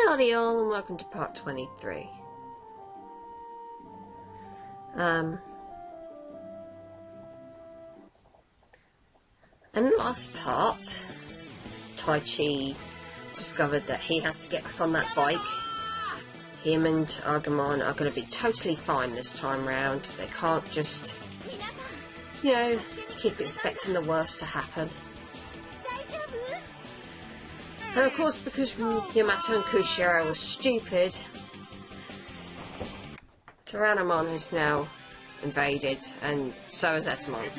Howdy all and welcome to part 23. In the last part, Taichi discovered that he has to get back on that bike. Him and Agumon are going to be totally fine this time round. They can't just, you know, keep expecting the worst to happen. And of course, because Yamato and Kushiro were stupid, Tyrannomon has now invaded, and so has Etamon.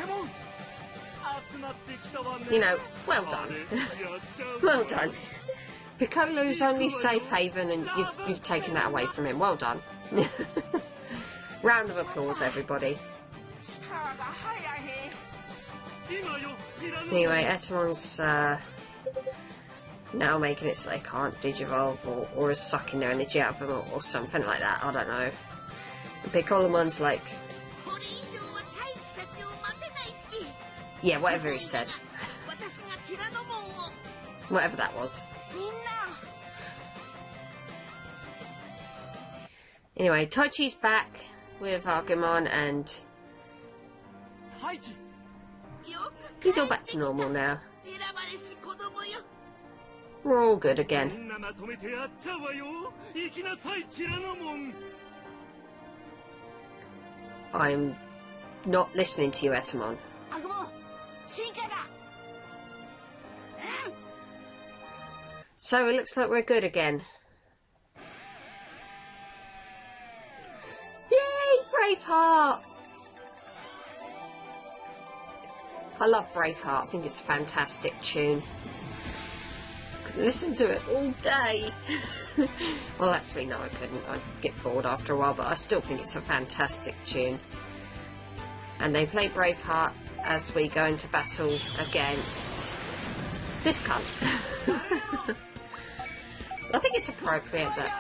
You know, well done. Well done. Piccolo's only safe haven, and you've taken that away from him. Well done. Round of applause, everybody. Anyway, Etamon's now making it so they can't digivolve, or is sucking their energy out of them, or something like that. I don't know. And Piccolomon's like, yeah, whatever he said. Whatever that was. Anyway, Taichi's back with Agumon, and he's all back to normal now. We're all good again. I'm not listening to you, Etamon. So it looks like we're good again. Yay, Braveheart! I love Braveheart. I think it's a fantastic tune. I could listen to it all day. Well, actually, no, I couldn't. I'd get bored after a while, but I still think it's a fantastic tune. And they play Braveheart as we go into battle against this cunt. I think it's appropriate that,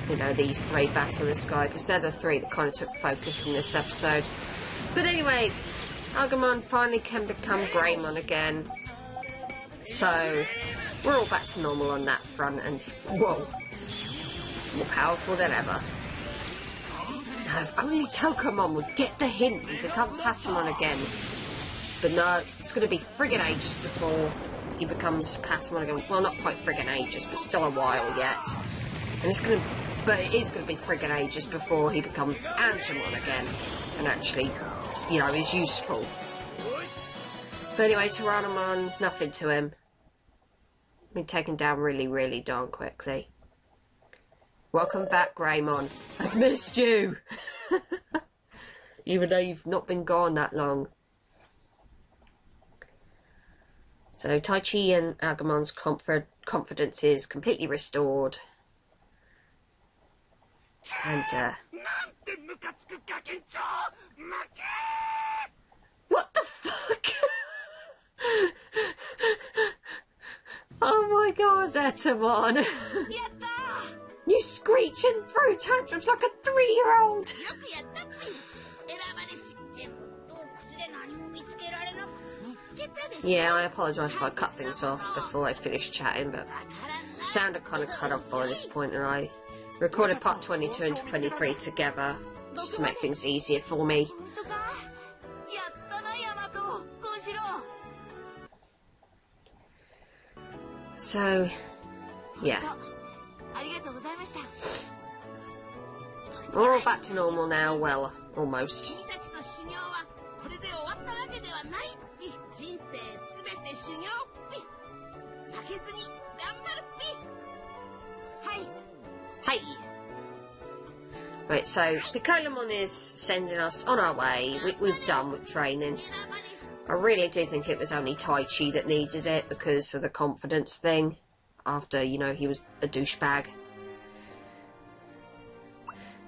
you know, these three battle this guy, because they're the three that kind of took focus in this episode. But anyway, Agumon finally can become Greymon again. So, we're all back to normal on that front, and whoa, more powerful than ever. Now, if only Tokomon would get the hint and become Patamon again. But no, it's going to be friggin' ages before he becomes Patamon again. Well, not quite friggin' ages, but still a while yet. And it's going to, but it is going to be friggin' ages before he becomes Angemon again, and actually, you know, is useful. But anyway, Tyrannomon, nothing to him. Been taken down really, really darn quickly. Welcome back, Greymon. I've missed you! Even though you've not been gone that long. So Taichi and Agumon's confidence is completely restored. And, what the fuck? Oh my god, Etamon! You screech and throw tantrums like a 3-year-old! Yeah, I apologise if I cut things off before I finished chatting, but the sound had kind of cut off by this point, and I recorded part 22 and 23 together just to make things easier for me. So, yeah. We're all back to normal now, well, almost. Hey! Right, so Piccolomon is sending us on our way. We've done with training. I really do think it was only Taichi that needed it because of the confidence thing. After, you know, he was a douchebag.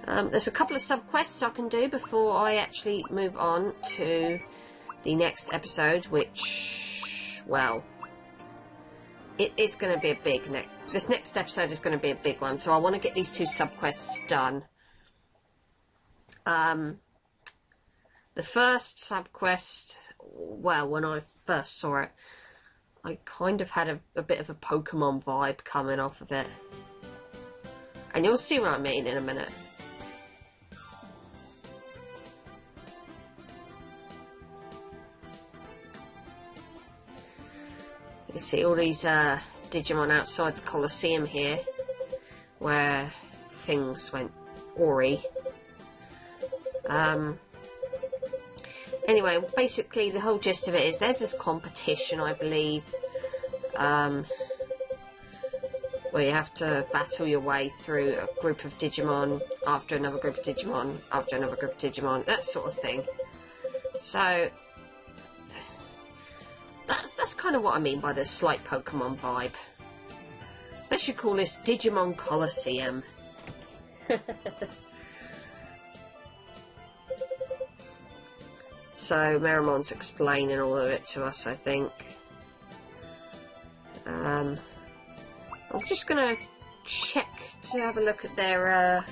There's a couple of sub-quests I can do before I actually move on to the next episode, which, well, it is going to be a big... This next episode is going to be a big one, so I want to get these 2 sub-quests done. The first sub-quest, well, when I first saw it, I kind of had a bit of a Pokemon vibe coming off of it. And you'll see what I mean in a minute. You see all these Digimon outside the Colosseum here, where things went awry. Anyway, basically the whole gist of it is there's this competition, I believe, where you have to battle your way through a group of Digimon after another group of Digimon after another group of Digimon, that sort of thing. So that's kind of what I mean by the slight Pokemon vibe. They should call this Digimon Colosseum. So Meramon's explaining all of it to us, I think. I'm just gonna check to have a look at their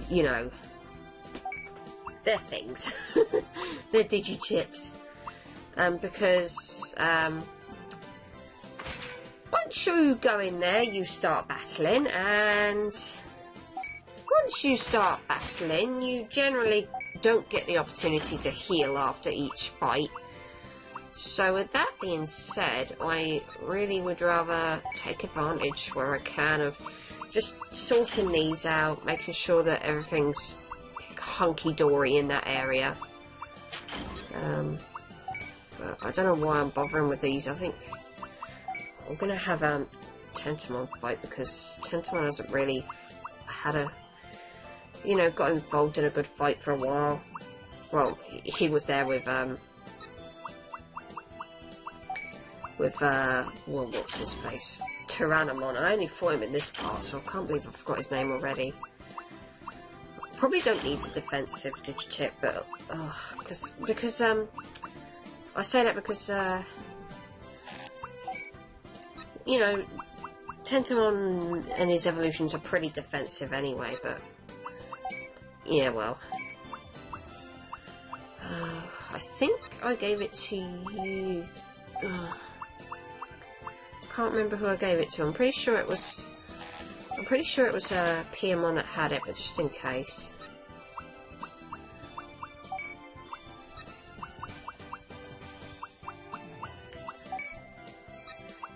you know, their things, their Digichips, because once you go in there, you start battling, and once you start battling, you generally don't get the opportunity to heal after each fight. So with that being said, I really would rather take advantage where I can of just sorting these out, making sure that everything's hunky-dory in that area. But I don't know why I'm bothering with these. I think I'm going to have a Tentomon fight, because Tentomon hasn't really had a, you know, got involved in a good fight for a while. Well, he was there with well, what's his face? Tyrannomon. I only fought him in this part, so I can't believe I forgot his name already. Probably don't need a defensive Digichip, but because I say that because you know, Tentomon and his evolutions are pretty defensive anyway, but yeah, well, I think I gave it to you. Can't remember who I gave it to. I'm pretty sure it was PMon that had it, but just in case.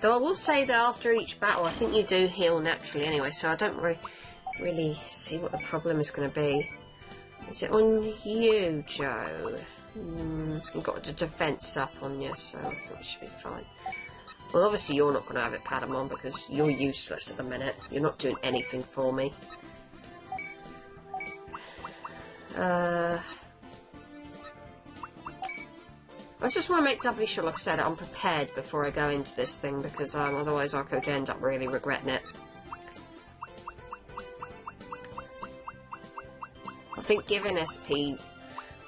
Though I will say that after each battle, I think you do heal naturally anyway, so I don't really see what the problem is going to be. Is it on you, Joe? You've got the defense up on you, so I think it should be fine. Well, obviously you're not going to have it, Patamon, because you're useless at the minute. You're not doing anything for me. I just want to make doubly sure, like I said, I'm prepared before I go into this thing, because otherwise I could end up really regretting it. I think giving SP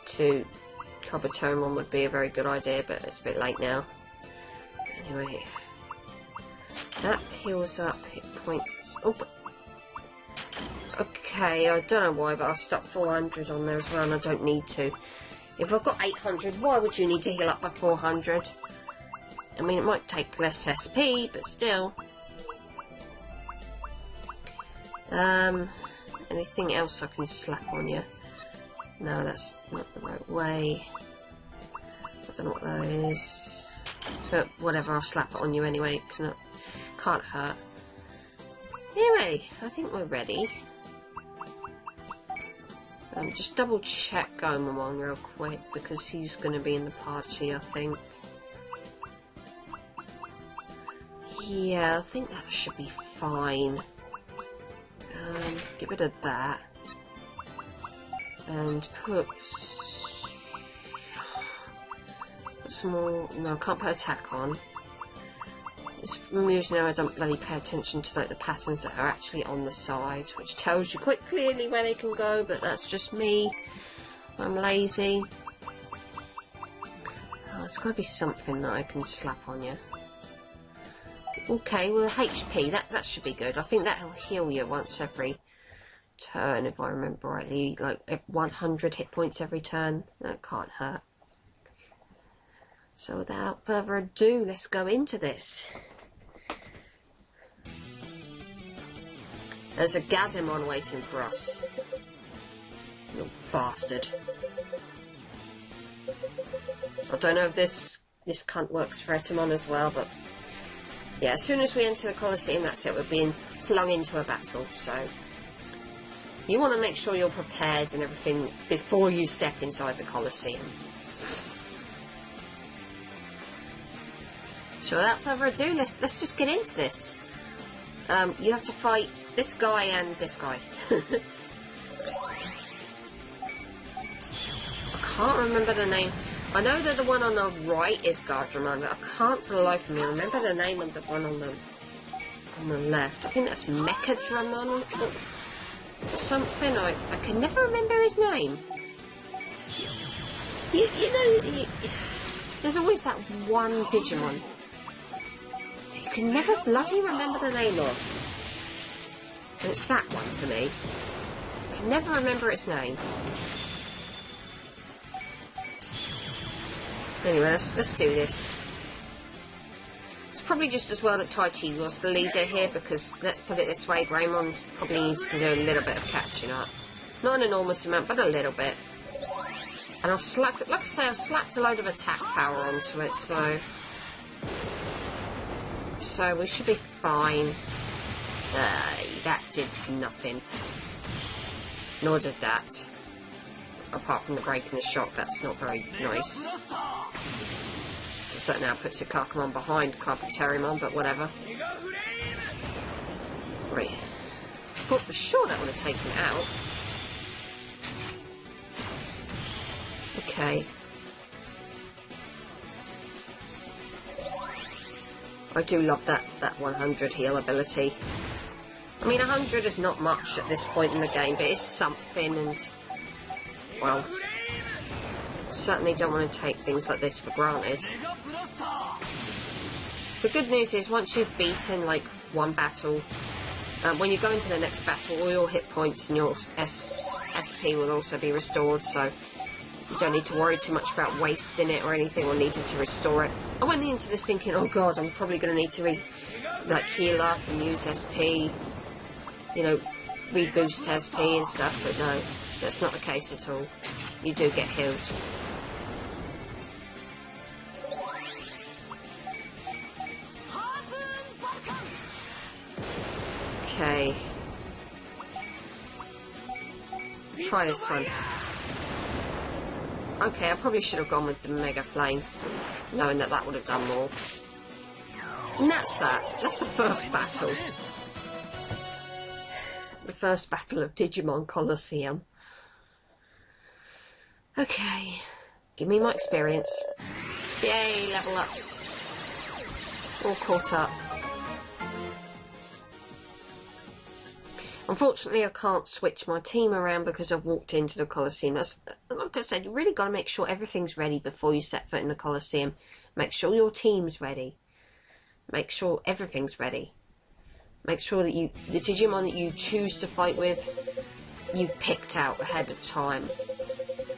to Kabutomon would be a very good idea, but it's a bit late now. Anyway, that heals up hit points. Oh, okay, I don't know why, but I've stuck 400 on there as well, and I don't need to. If I've got 800, why would you need to heal up by 400? I mean, it might take less SP, but still. Anything else I can slap on you? No, that's not the right way. I don't know what that is. But whatever, I'll slap it on you anyway. Can't hurt. Anyway, I think we're ready. Just double check Greymon real quick, because he's going to be in the party, I think. Yeah, I think that should be fine. Get rid of that. And put some more. No, I can't put attack on. It's amusing how I don't bloody pay attention to like the patterns that are actually on the side, which tells you quite clearly where they can go, but that's just me. I'm lazy. Oh, there's got to be something that I can slap on you. Okay, well, HP, that should be good. I think that'll heal you once every turn, if I remember rightly. Like 100 hit points every turn. That can't hurt. So without further ado, let's go into this. There's a Gazimon waiting for us. You bastard. I don't know if this cunt works for Etamon as well, but yeah, as soon as we enter the Colosseum, that's it. We're being flung into a battle, so you want to make sure you're prepared and everything before you step inside the Colosseum. So without further ado, let's just get into this. You have to fight this guy and this guy. I can't remember the name. I know that the one on the right is Gardramon, but I can't for the life of me remember the name of the one on the left. I think that's Mechadramon or something. I can never remember his name. You know, there's always that one Digimon you can never bloody remember the name of. And it's that one for me. I can never remember its name. Anyway, let's do this. It's probably just as well that Taichi was the leader here, because let's put it this way, Greymon probably needs to do a little bit of catching up. Not an enormous amount, but a little bit. And I've slapped, like I say, I've slapped a load of attack power onto it, so we should be fine. That did nothing. Nor did that. Apart from the break in the shock, that's not very nice. Just that now puts a Kakamon behind Tyrannomon, but whatever. Right. I thought for sure that would have taken it out. Okay. I do love that 100 heal ability. I mean, 100 is not much at this point in the game, but it's something, and well, certainly don't want to take things like this for granted. The good news is, once you've beaten like one battle, when you go into the next battle, all your hit points and your SP will also be restored, so you don't need to worry too much about wasting it or anything, or needing to restore it. I went into this thinking, oh god, I'm probably going to need to heal up and use SP, you know, reboost SP and stuff, but no. That's not the case at all. You do get healed. Okay. Try this one. Okay, I probably should have gone with the Mega Flame, knowing that would have done more. And that's that. That's the first battle. The first battle of Digimon Colosseum. Okay, give me my experience. Yay, level ups. All caught up. Unfortunately, I can't switch my team around because I've walked into the Colosseum. Like I said, you really got to make sure everything's ready before you set foot in the Colosseum. Make sure your team's ready. Make sure everything's ready. Make sure that the Digimon that you choose to fight with, you've picked out ahead of time.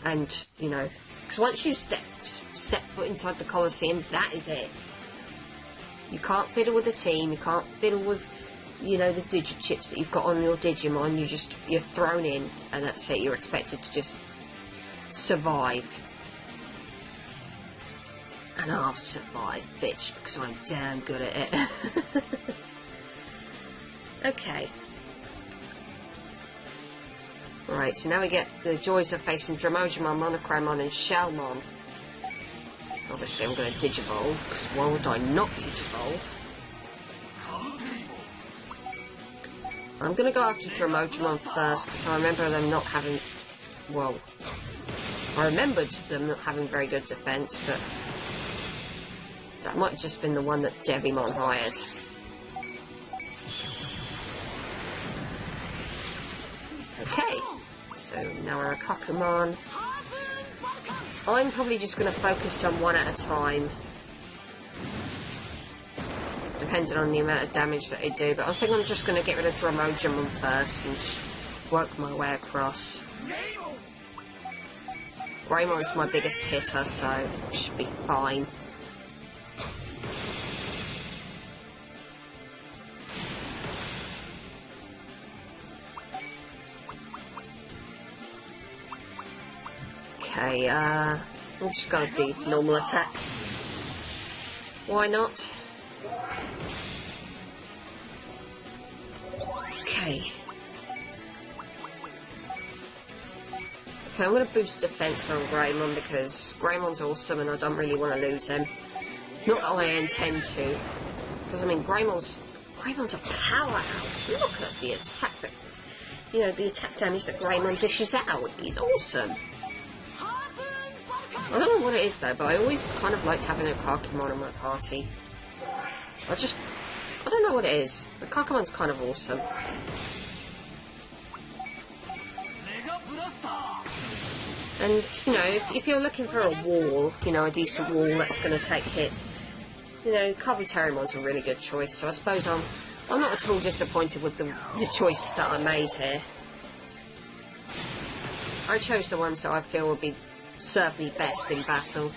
And, you know, because once you step foot inside the Colosseum, that is it. You can't fiddle with the team, you can't fiddle with, you know, the Digichips that you've got on your Digimon. You're thrown in, and that's it. You're expected to just survive. And I'll survive, bitch, because I'm damn good at it. Okay. Right, so now we get the joys of facing Dramojimon, Monochromon, and Shellmon. Obviously, I'm going to Digivolve, because why would I not Digivolve? I'm going to go after Dramojimon first, because I remember them not having... Well, I remembered them not having very good defense, but that might have just been the one that Devimon hired. Okay, so now we're a Kakamon. I'm probably just going to focus on one at a time, depending on the amount of damage that they do, but I think I'm just going to get rid of Dramojimon first and just work my way across. Greymon's my biggest hitter, so it should be fine. Okay, we'll just go with the normal attack. Why not? Okay. Okay, I'm going to boost defense on Greymon because Greymon's awesome and I don't really want to lose him. Not that I intend to. Because, I mean, Greymon's a powerhouse. Look at the attack that, you know, the attack damage that Greymon dishes out. He's awesome. I don't know what it is though, but I always kind of like having a Kakimon in my party. I don't know what it is. The Kakimon's kind of awesome. And, you know, if you're looking for a wall, you know, a decent wall that's going to take hits, you know, Tyrannomon's a really good choice. So I suppose I'm not at all disappointed with the choices that I made here. I chose the ones that I feel would be serve me best in battle.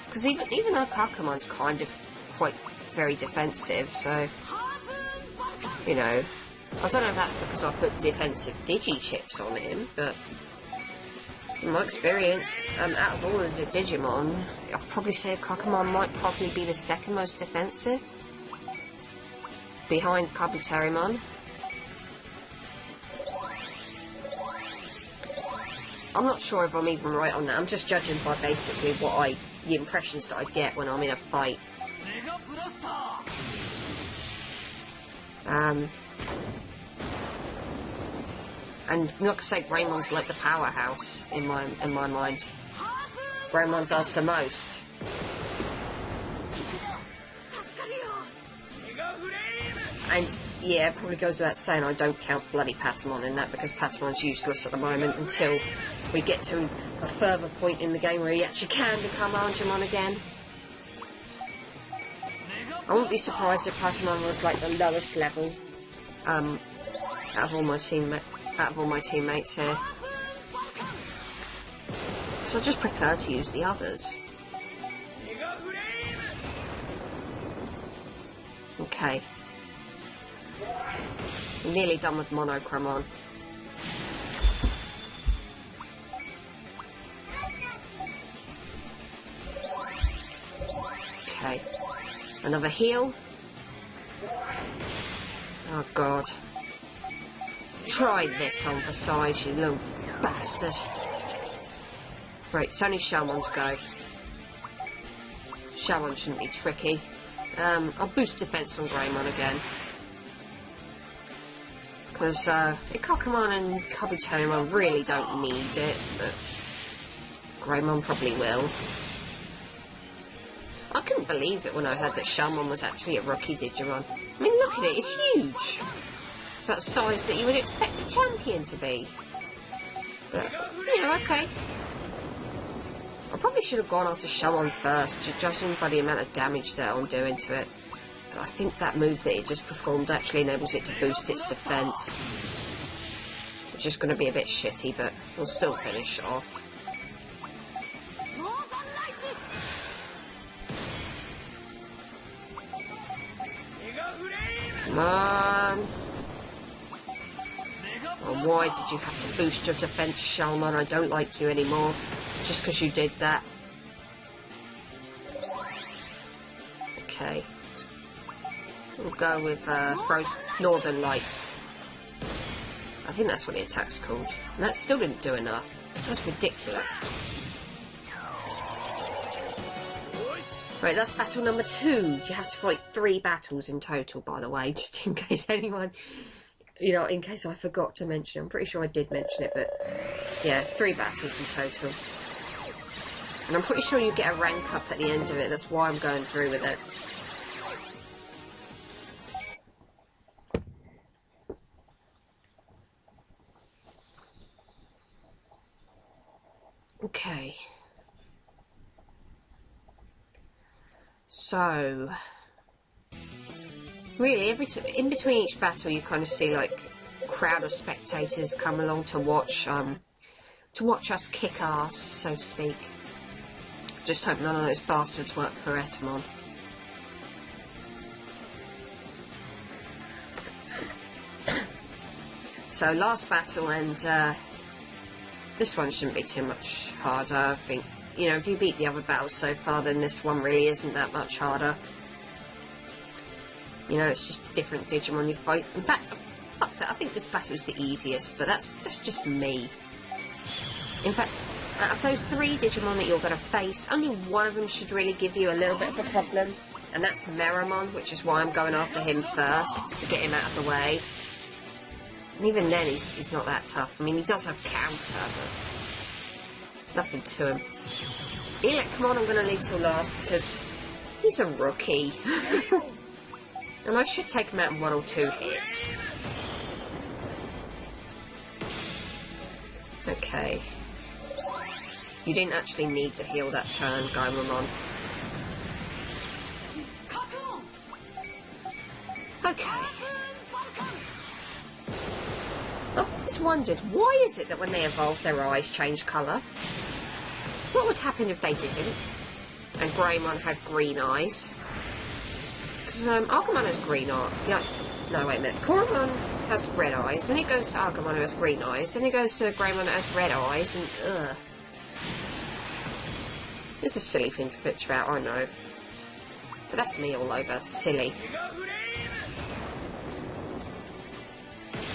Because even though Kakimon's kind of quite very defensive, so, you know, I don't know if that's because I put defensive Digi-chips on him, but in my experience, out of all of the Digimon, I'd probably say Kakimon might probably be the second most defensive, behind Kabuterimon. I'm not sure if I'm even right on that. I'm just judging by basically the impressions that I get when I'm in a fight. And like I say, Greymon's like the powerhouse in my mind. Greymon does the most. And yeah, it probably goes without saying I don't count bloody Patamon in that because Patamon's useless at the moment until we get to a further point in the game where he actually can become Angemon again. I wouldn't be surprised if Patamon was like the lowest level out of all my teammates here. So I just prefer to use the others. Okay. I'm nearly done with Monochromon. Okay. Another heal. Oh god. Try this on the side, you little bastard. Right, it's only Shalmon's go. Shalmon shouldn't be tricky. I'll boost defense on Greymon again. Because Kakamon and Kabuterimon really don't need it, but Greymon probably will. I couldn't believe it when I heard that Shalmon was actually a rookie Digimon. I mean, look at it, it's huge. It's about the size that you would expect a champion to be. But, you know, okay. I probably should have gone after Shalmon first, judging by the amount of damage that I'm doing to it. But I think that move that it just performed actually enables it to boost its defense. Which is going to be a bit shitty, but we'll still finish it off. Come on! Oh, why did you have to boost your defense, Shalmon? I don't like you anymore. Just because you did that. Okay. We'll go with Northern Lights. I think that's what the attack's called. And that still didn't do enough. That's ridiculous. Right, that's battle number 2. You have to fight 3 battles in total, by the way, just in case anyone, you know, in case I forgot to mention. I'm pretty sure I did mention it, but yeah, 3 battles in total. And I'm pretty sure you get a rank up at the end of it. That's why I'm going through with it. Okay. So, really, in between each battle, you kind of see like a crowd of spectators come along to watch us kick ass, so to speak. Just hope none of those bastards work for Etamon. So last battle, and this one shouldn't be too much harder, I think. You know, if you beat the other battles so far, then this one really isn't that much harder. You know, it's just different Digimon you fight. In fact, fuck that, I think this battle is the easiest, but that's just me. In fact, out of those 3 Digimon that you're going to face, only one of them should really give you a little bit of a problem, and that's Meramon, which is why I'm going after him first, to get him out of the way. And even then, he's not that tough. I mean, he does have counter, but nothing to him. Electromon I'm going to leave till last, because he's a rookie. And I should take him out in 1 or 2 hits. Okay. You didn't actually need to heal that turn, Greymon. Okay. I've always wondered, why is it that when they evolve their eyes change colour? What would happen if they didn't? And Greymon had green eyes? Because Agumon has green eyes. Yeah, no, wait a minute. Coromon has red eyes, then it goes to Agumon who has green eyes, then it goes to Greymon who has red eyes, and ugh. It's a silly thing to picture out, I know. But that's me all over. Silly.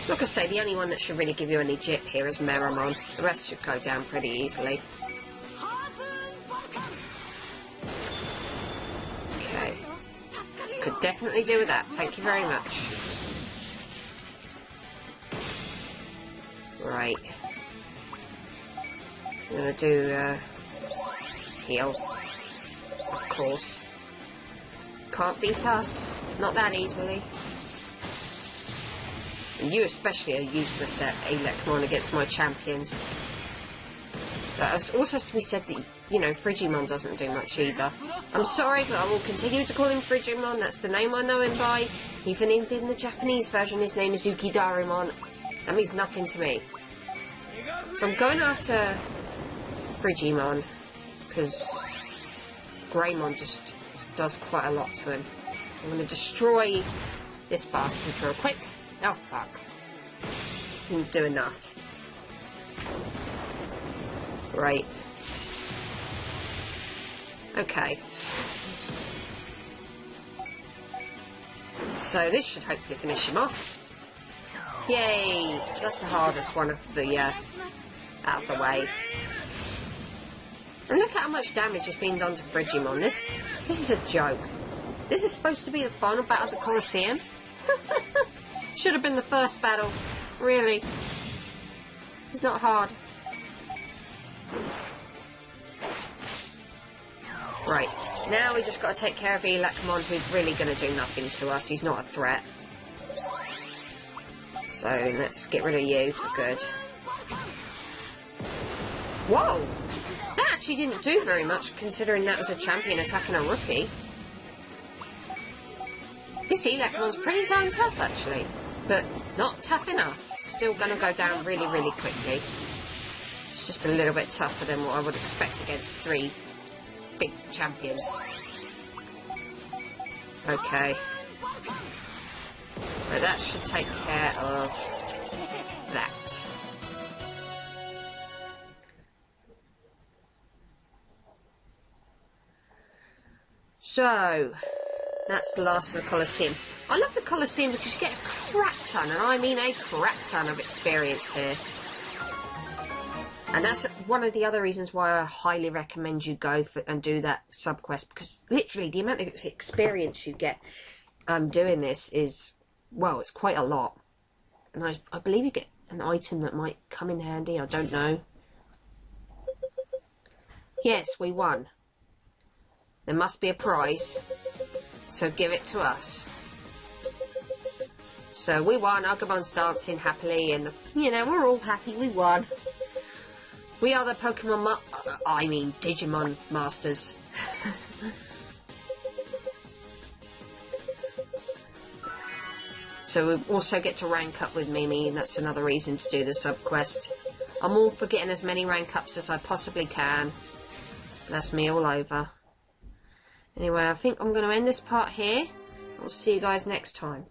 Like I say, the only one that should really give you any jip here is Meramon. The rest should go down pretty easily. Okay. Could definitely do with that. Thank you very much. Right. I'm gonna do, heal. Of course. Can't beat us. Not that easily. And you especially are useless at Electromon against my champions. That also has to be said that, you know, Frigimon doesn't do much either. I'm sorry, but I will continue to call him Frigimon. That's the name I know him by. Even in the Japanese version, his name is Ukidarimon. That means nothing to me. So I'm going after Frigimon, because Greymon just does quite a lot to him. I'm going to destroy this bastard real quick. Oh, fuck. Didn't do enough. Right. Okay. So this should hopefully finish him off. Yay! That's the hardest one of the, out of the way. And look at how much damage has been done to Frigimon. This is a joke. This is supposed to be the final battle of the Colosseum. Should have been the first battle. Really. It's not hard. Right. Now we just got to take care of Electromon, who's really going to do nothing to us. He's not a threat. So let's get rid of you for good. Whoa! That actually didn't do very much, considering that was a champion attacking a rookie. This Electromon's pretty darn tough, actually. But not tough enough. Still going to go down really, really quickly. It's just a little bit tougher than what I would expect against 3 big champions. Okay. But that should take care of that. So, that's the last of the Colosseum. I love the Colosseum because you get a crap ton, and I mean a crap ton of experience here. And that's one of the other reasons why I highly recommend you go for and do that sub-quest, because literally the amount of experience you get doing this is, well, it's quite a lot. And I believe you get an item that might come in handy, I don't know. Yes, we won. There must be a prize, so give it to us. So we won, Agumon's dancing happily, and, you know, we're all happy, we won. We are the Pokemon Digimon Masters. So we also get to rank up with Mimi, and that's another reason to do the sub-quest. I'm all for getting as many rank ups as I possibly can. That's me all over. Anyway, I think I'm going to end this part here. I'll see you guys next time.